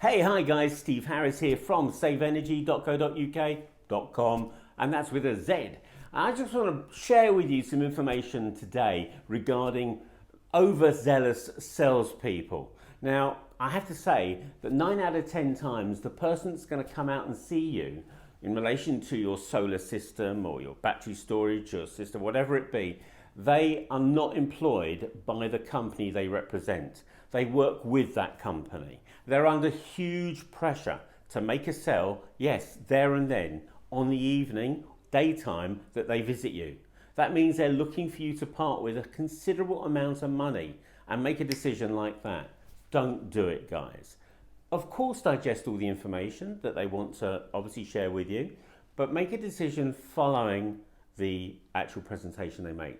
Hey, hi guys, Steve Harris here from saveenergy.co.uk.com, and that's with a Z. I just want to share with you some information today regarding overzealous salespeople. Now, I have to say that 9 out of 10 times the person that's going to come out and see you in relation to your solar system or your battery storage, your system, whatever it be, they are not employed by the company they represent. They work with that company. They're under huge pressure to make a sale, yes, there and then, on the evening, daytime that they visit you. That means they're looking for you to part with a considerable amount of money and make a decision like that. Don't do it, guys. Of course, digest all the information that they want to obviously share with you, but make a decision following the actual presentation they make.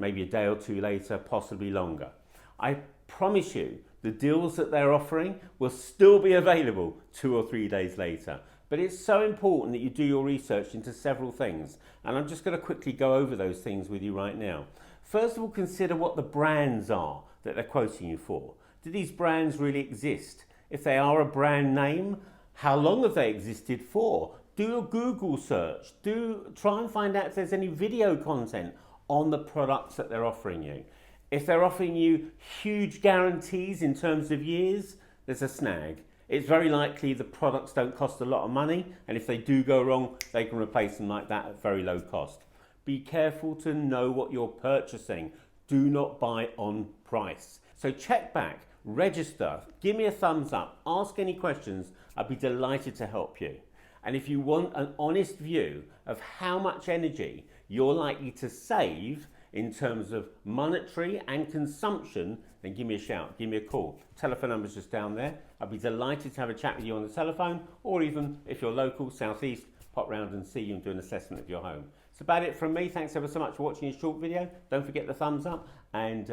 Maybe a day or two later, possibly longer. I promise you, the deals that they're offering will still be available 2 or 3 days later. But it's so important that you do your research into several things. And I'm just going to quickly go over those things with you right now. First of all, consider what the brands are that they're quoting you for. Do these brands really exist? If they are a brand name, how long have they existed for? Do a Google search. Try and find out if there's any video content on the products that they're offering you. If they're offering you huge guarantees in terms of years, there's a snag. It's very likely the products don't cost a lot of money, and if they do go wrong, they can replace them like that at very low cost. Be careful to know what you're purchasing. Do not buy on price. So check back, register, give me a thumbs up, ask any questions. I'd be delighted to help you. And if you want an honest view of how much energy you're likely to save in terms of monetary and consumption, then give me a shout, give me a call. Telephone number's just down there. I'd be delighted to have a chat with you on the telephone, or even if you're local, southeast, pop round and see you and do an assessment of your home. That's about it from me. Thanks ever so much for watching this short video. Don't forget the thumbs up, and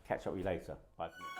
catch up with you later. Bye for now.